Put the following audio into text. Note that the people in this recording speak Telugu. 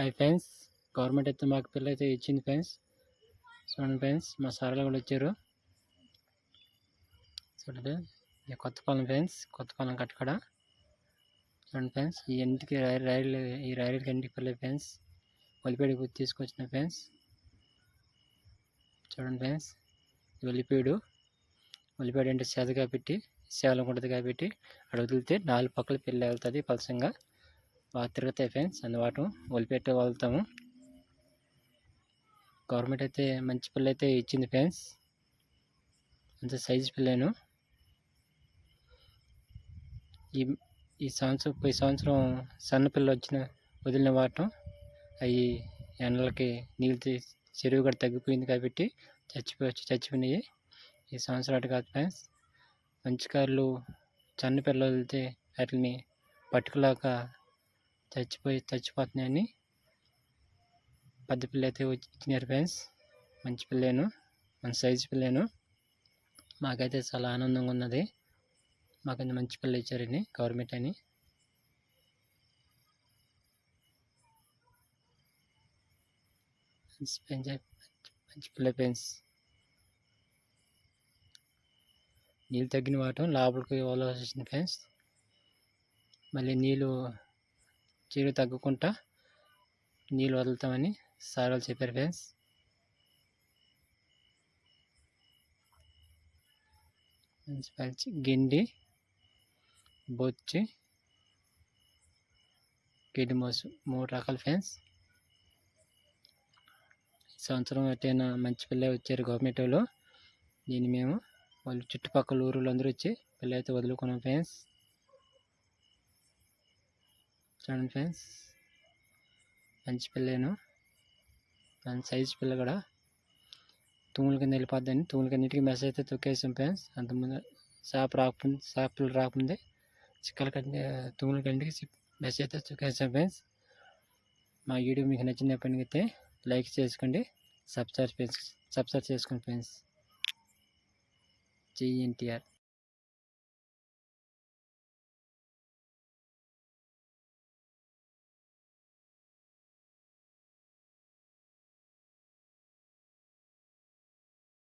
హాయ్ ఫ్రెండ్స్, గవర్నమెంట్ అయితే మాకు పిల్ల అయితే ఇచ్చింది ఫ్రెండ్స్. చూడండి ఫ్రెండ్స్, మా సార్లు కూడా వచ్చారు. చూడండి, ఇది కొత్తపాలెం ఫ్రెండ్స్, కొత్తపాలెం కట్టకడ. చూడండి ఫ్రెండ్స్, ఈ ఇంటికి రైలుకి ఇంటికి పిల్ల ఫ్రెండ్స్, ఒలిపేడికి తీసుకొచ్చిన ఫ్రెండ్స్. చూడండి ఫ్రెండ్స్, ఒలిపేడు అంటే సేద కాబట్టి సేవలం ఉంటుంది కాబట్టి అక్కడ వదిలితే 4 పక్కల పిల్ల వెళ్తుంది. పలసంగా బాగా తిరుగుతాయి ఫ్రెండ్స్. అందుబాటు ఒలిపెట్టి వదులుతాము. గవర్నమెంట్ అయితే మంచి పిల్ల అయితే ఇచ్చింది ఫ్రెండ్స్. అంత సైజు పిల్లను ఈ సంవత్సరం సన్న పిల్ల వదిలిన వాటం అవి ఎండలకి నీళ్ళు చెరువు కూడా తగ్గిపోయింది కాబట్టి చచ్చిపోయినాయి. ఈ సంవత్సరం అటు కాదు ఫ్రెండ్స్, మంచి కార్లు సన్న పిల్ల వదిలితే వాటిని పట్టుకులాక చచ్చిపోతున్నాయని పెద్ద పిల్ల అయితే ఇచ్చినారు ఫ్రెండ్స్. మంచి పిల్లను, మన సైజు పిల్లను. మాకైతే చాలా ఆనందంగా ఉన్నది. మాకైతే మంచి పిల్ల ఇచ్చారని గవర్నమెంట్ అని. మంచి పిల్ల ఫ్రెండ్స్. నీళ్ళు తగ్గిన వాటం లోపలికి వదలవలసింది ఫ్రెండ్స్. మళ్ళీ నీళ్ళు చెరువు తగ్గకుండా నీళ్ళు వదులుతామని సార్ వాళ్ళు చెప్పారు ఫ్రెండ్స్. మంచి గిండి, బొచ్చి, గిడ్డి మోసు 3 రకాల ఫ్రెండ్స్. ఈ సంవత్సరం ఎట్టైనా మంచి పిల్ల వచ్చారు గవర్నమెంట్ వాళ్ళు. దీన్ని మేము వాళ్ళు చుట్టుపక్కల ఊరు అందరూ వచ్చి పిల్ల అయితే వదులుకున్నాం ఫ్రెండ్స్. చూడండి ఫ్రెండ్స్, మంచి పిల్లను, మంచి సైజు పిల్ల కూడా. తూముల కింద వెళ్ళిపోద్దని తూముల కిందకి మెస్ అయితే తొక్కేసాం ఫ్రెండ్స్. అంతకుముందు చేపలు రాకముందే చిక్కల కంటే తూముల కిందకి మెస్ అయితే తొక్కేసాం ఫ్రెండ్స్. మా వీడియో మీకు నచ్చినప్పటికైతే లైక్ చేసుకోండి, సబ్స్క్రైబ్ చేసుకోండి ఫ్రెండ్స్. జై ఎన్టీఆర్.